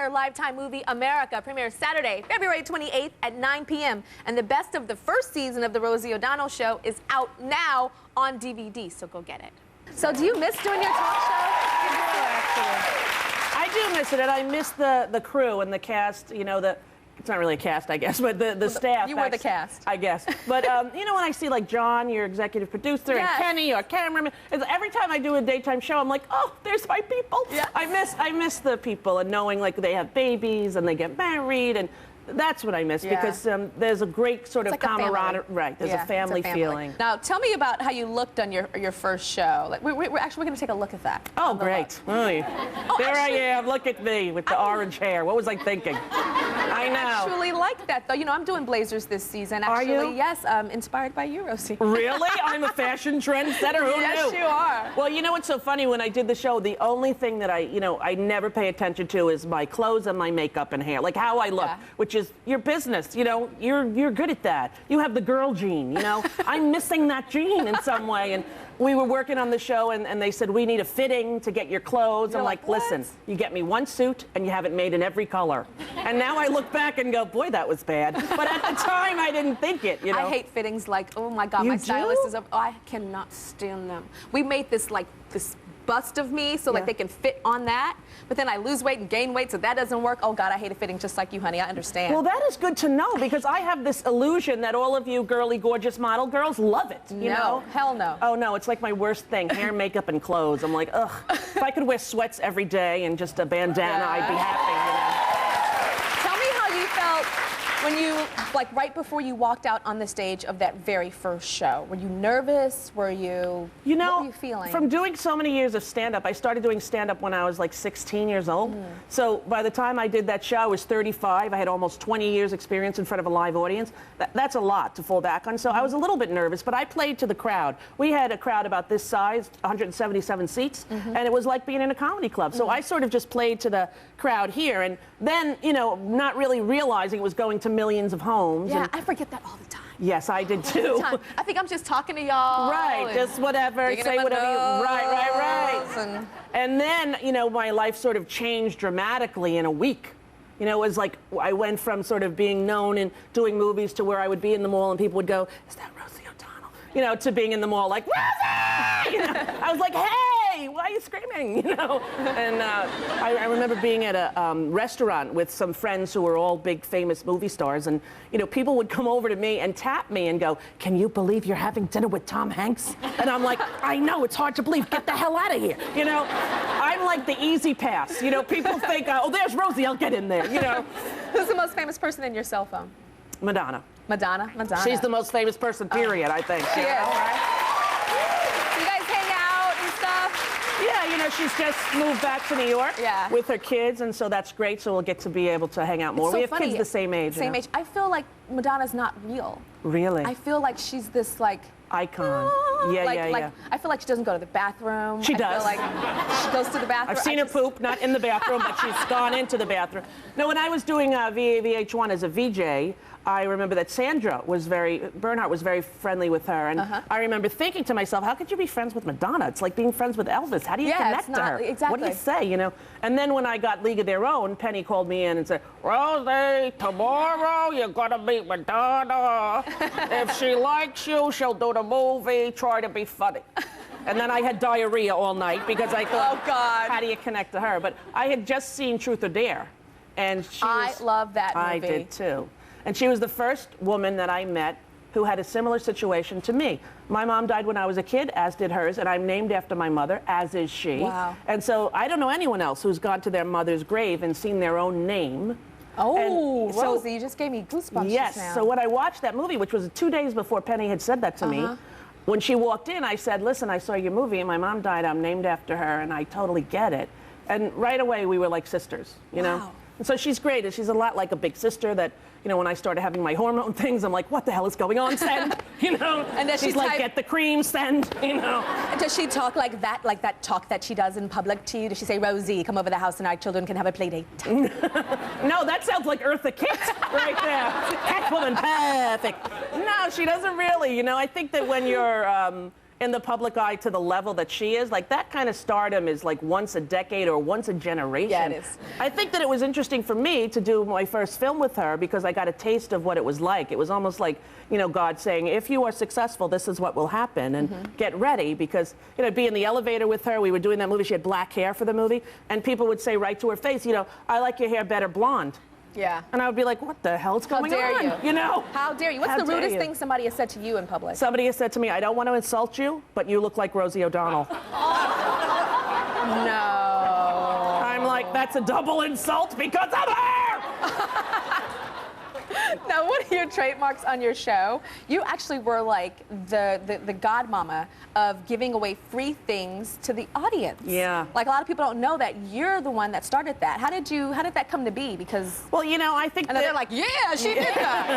her Lifetime movie America premieres Saturday, February 28th at 9 p.m. And the best of the first season of The Rosie O'Donnell Show is out now on DVD, so go get it. So do you miss doing your talk show? I do miss it, and I miss the crew and the cast, you know, it's not really a cast, I guess, but the staff. You were the cast. I guess. But, you know, when I see, like, John, your executive producer, Yes. and Kenny, our cameraman, every time I do a daytime show, I'm like, oh, there's my people. Yes. I miss the people and knowing, like, they have babies and they get married, and that's what I miss, because there's a great sort of like camaraderie. Right, there's a family feeling. Now, tell me about how you looked on your first show. Like, we're going to take a look at that. Oh, great. There I am. Look at me with the orange hair. What was I thinking? I know. I actually like that, though. You know, I'm doing blazers this season. Actually, Are you? Yes, inspired by you, Rosie. Really? I'm a fashion trendsetter? Who Yes, knew? you are. Well, you know what's so funny? When I did the show, the only thing that I never pay attention to is my clothes and my makeup and hair, like how I look, which is your business. You know, you're good at that. You have the girl gene, you know. I'm missing that gene in some way. And we were working on the show, and they said, we need a fitting to get your clothes. You're I'm like, what? listen, you get me one suit, and you have it made in every color. And now I look back and go, boy, that was bad. But at the time, I didn't think it, you know. I hate fittings like, oh my God, You my do? stylist is up. Oh, I cannot stand them. We made this bust of me so like they can fit on that, but then I lose weight and gain weight, so that doesn't work. Oh God, I hate a fitting just like you, honey. I understand. Well, that is good to know, because I have this illusion that all of you girly, gorgeous model girls love it. You know? Hell no. Oh no, it's like my worst thing: hair, makeup, and clothes. I'm like, ugh. If I could wear sweats every day and just a bandana, I'd be happy. You know? Tell me how you felt when you, like, right before you walked out on the stage of that very first show. Were you nervous? Were you? You know, what were you feeling? From doing so many years of stand-up, I started doing stand-up when I was like 16 years old. So by the time I did that show, I was 35. I had almost 20 years experience in front of a live audience. That's a lot to fall back on. So I was a little bit nervous, but I played to the crowd. We had a crowd about this size, 177 seats, and it was like being in a comedy club. So I sort of just played to the crowd here, and then, you know, not really realizing it was going to millions of homes. Yeah, and I forget that all the time. yes, I did All too. the time. I think I'm just talking to y'all. Right, just whatever, say whatever you, right. And then, you know, my life sort of changed dramatically in a week. You know, it was like I went from sort of being known and doing movies to where I would be in the mall and people would go, is that Rosie O'Donnell? You know, to being in the mall like, Rosie! You know, I was like, hey, why are you screaming? You know, and I remember being at a restaurant with some friends who were all big famous movie stars, and you know, people would come over to me and tap me and go, can you believe you're having dinner with Tom Hanks? And I'm like, I know, it's hard to believe, get the hell out of here. You know, I'm like the easy pass. You know, people think, oh, there's Rosie, I'll get in there, you know. Who's the most famous person in your cell phone? Madonna. Madonna? Madonna. She's the most famous person, period, I think. She is, right? You guys hang out and stuff? Yeah, you know, she's just moved back to New York with her kids, and so that's great, so we'll get to be able to hang out more. So we have funny. kids the same age. Same you know? age. I feel like Madonna's not real. Really? I feel like she's this, like... icon. Yeah. I feel like she doesn't go to the bathroom. She does. I feel like she goes to the bathroom. I've seen her poop, not in the bathroom, but she's gone into the bathroom. No, when I was doing VH1 as a VJ, I remember that Bernhardt was very friendly with her, and I remember thinking to myself, how could you be friends with Madonna? It's like being friends with Elvis. How do you connect to her? Exactly. What do you say, you know? And then when I got League of Their Own, Penny called me in and said, Rosie, tomorrow you're gonna meet Madonna. If she likes you, she'll do the movie, try to be funny. And then I had diarrhea all night because I thought, oh God, how do you connect to her? But I had just seen Truth or Dare, and I love that movie. I did too. And she was the first woman that I met who had a similar situation to me. My mom died when I was a kid, as did hers, and I'm named after my mother, as is she. Wow. And so I don't know anyone else who's gone to their mother's grave and seen their own name. Oh, and so, Rosie, you just gave me goosebumps yes, just now. so when I watched that movie, which was 2 days before Penny had said that to me, when she walked in, I said, listen, I saw your movie, and my mom died, I'm named after her, and I totally get it. And right away, we were like sisters, you know? And so she's great, and she's a lot like a big sister that, you know, when I started having my hormone things, I'm like, what the hell is going on, send? You know? And then she's like, get the cream, send, you know? Does she talk like that talk that she does in public to you? Does she say, Rosie, come over the house and our children can have a play date? No, that sounds like Eartha Kitt right there. Catwoman, perfect. No, she doesn't really, you know? I think that when you're in the public eye to the level that she is, like that kind of stardom is like once a decade or once a generation. Yeah, it is. I think that it was interesting for me to do my first film with her because I got a taste of what it was like. It was almost like, you know, God saying, if you are successful, this is what will happen, and get ready, because, you know, I'd be in the elevator with her. We were doing that movie. She had black hair for the movie, and people would say right to her face, you know, I like your hair better blonde. Yeah. And I would be like, what the hell's going on? How dare you? You know? How dare you? What's the rudest thing somebody has said to you in public? Somebody has said to me, I don't want to insult you, but you look like Rosie O'Donnell. No. I'm like, that's a double insult because of her! Now, one of your trademarks on your show, you actually were like the godmama of giving away free things to the audience. Yeah. Like a lot of people don't know that you're the one that started that. How did that come to be? Because well, you know, I think and they're like, yeah, she did that.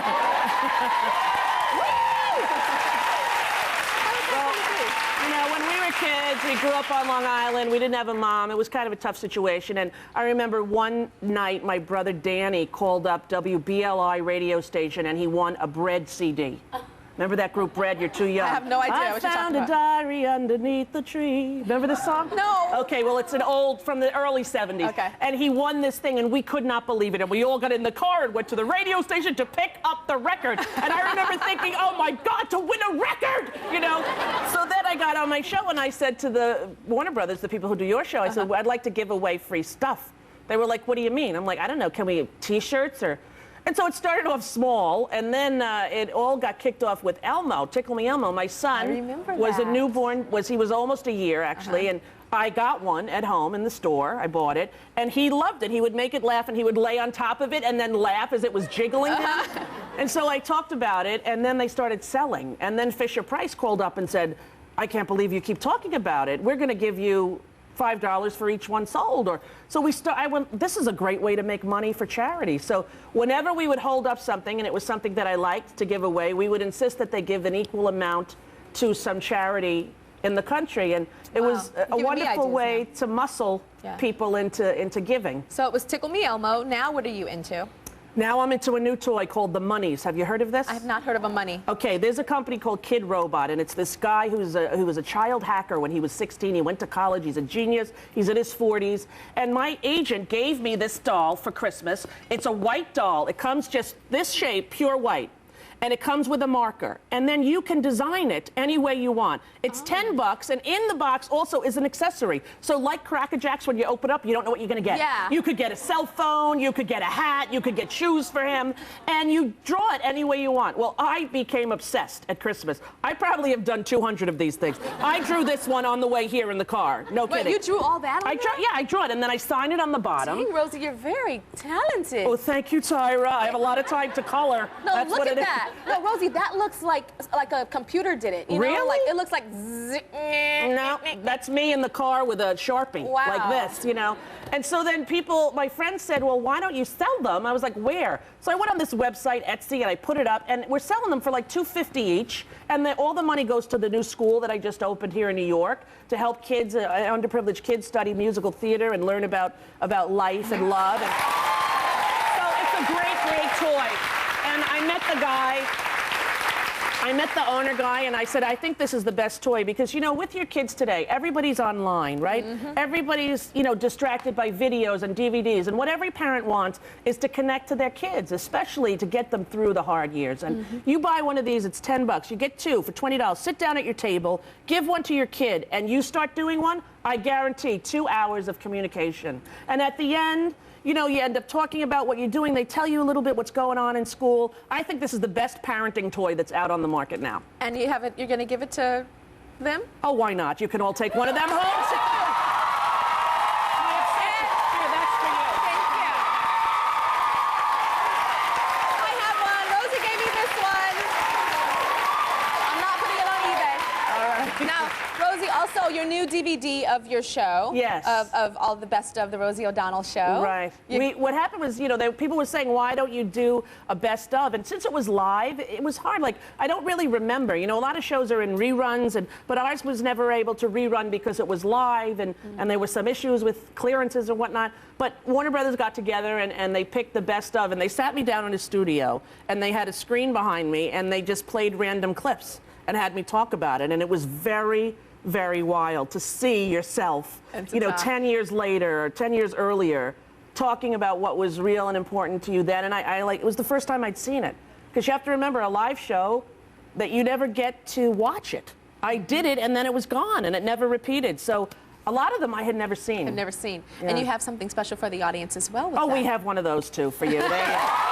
You know, when we were kids, we grew up on Long Island. We didn't have a mom. It was kind of a tough situation. And I remember one night, my brother Danny called up WBLI radio station, and he won a Bread CD. Remember that group, Bread? You're too young. I have no idea I what you're found talking a about. diary underneath the tree. Remember this song? No. Okay, well, it's an old, from the early 70s. Okay. And he won this thing, and we could not believe it. And we all got in the car and went to the radio station to pick up the record. And I remember thinking, oh, my God, to win a record, you know? So then I got on my show, and I said to the Warner Brothers, the people who do your show, I said, well, I'd like to give away free stuff. They were like, what do you mean? I'm like, I don't know, can we have T-shirts or... And so it started off small, and then it all got kicked off with Elmo, Tickle Me Elmo. My son was a newborn, he was almost a year, actually, and I got one at home in the store. I bought it, and he loved it. He would make it laugh, and he would lay on top of it and then laugh as it was jiggling him. And so I talked about it, and then they started selling. And then Fisher-Price called up and said, I can't believe you keep talking about it. We're going to give you $5 for each one sold. Or so I went, this is a great way to make money for charity. So whenever we would hold up something and it was something that I liked to give away, we would insist that they give an equal amount to some charity in the country. And it was a wonderful way to muscle people into giving. So it was Tickle Me Elmo. Now what are you into? Now I'm into a new toy called the Monies. Have you heard of this? I have not heard of a money. Okay, there's a company called Kid Robot, and it's this guy who was a child hacker when he was 16. He went to college. He's a genius. He's in his 40s. And my agent gave me this doll for Christmas. It's a white doll. It comes just this shape, pure white. And it comes with a marker. And then you can design it any way you want. It's $10, and in the box also is an accessory. So like Cracker Jacks, when you open up, you don't know what you're going to get. Yeah. You could get a cell phone, you could get a hat, you could get shoes for him, and you draw it any way you want. Well, I became obsessed at Christmas. I probably have done 200 of these things. I drew this one on the way here in the car. No kidding. Wait, you drew all that on there? Yeah, I drew it, and then I signed it on the bottom. Dang, Rosie, you're very talented. Oh, thank you, Tyra. I have a lot of time to color. No, That's look what at it is. that. No, Rosie, that looks like a computer did it. You know, Really? like it looks like No, that's me in the car with a Sharpie, like this, you know. And so then my friends said, well, why don't you sell them? I was like, where? So I went on this website, Etsy, and I put it up, and we're selling them for like $2.50 each. And all the money goes to the new school that I just opened here in New York to help kids, underprivileged kids, study musical theater and learn about life and love. And so it's a great, great toy. And I met the owner guy, and I said, I think this is the best toy because, you know, with your kids today, everybody's online, right? Everybody's, you know, distracted by videos and DVDs, and what every parent wants is to connect to their kids, especially to get them through the hard years. And you buy one of these, it's $10. You get two for $20. Sit down at your table, give one to your kid, and you start doing one, I guarantee 2 hours of communication. And at the end, you know, you end up talking about what you're doing. They tell you a little bit what's going on in school. I think this is the best parenting toy that's out on the market now. And you're going to give it to them? Oh, why not? You can all take one of them home. Here, that's for you. Thank you. I have one. Rosie gave me this one. I'm not putting it on eBay. All right. Now, Rosie, also your new DVD of your show. Yes. Of all the best of the Rosie O'Donnell show. Right. What happened was, you know, people were saying, why don't you do a best of? And since it was live, it was hard. Like, I don't really remember. You know, a lot of shows are in reruns, but ours was never able to rerun because it was live, and there were some issues with clearances and whatnot. But Warner Brothers got together, and they picked the best of, and they sat me down in a studio, and they had a screen behind me, and they just played random clips. and had me talk about it. And it was very, very wild to see yourself, you know, 10 years later or 10 years earlier, talking about what was real and important to you then. And I like, it was the first time I'd seen it. Because you have to remember, a live show, that you never get to watch it. I did it, and then it was gone, and it never repeated. So a lot of them I had never seen. I've never seen. Yeah. And you have something special for the audience as well with Oh, that. we have one of those, too, for you. There you go.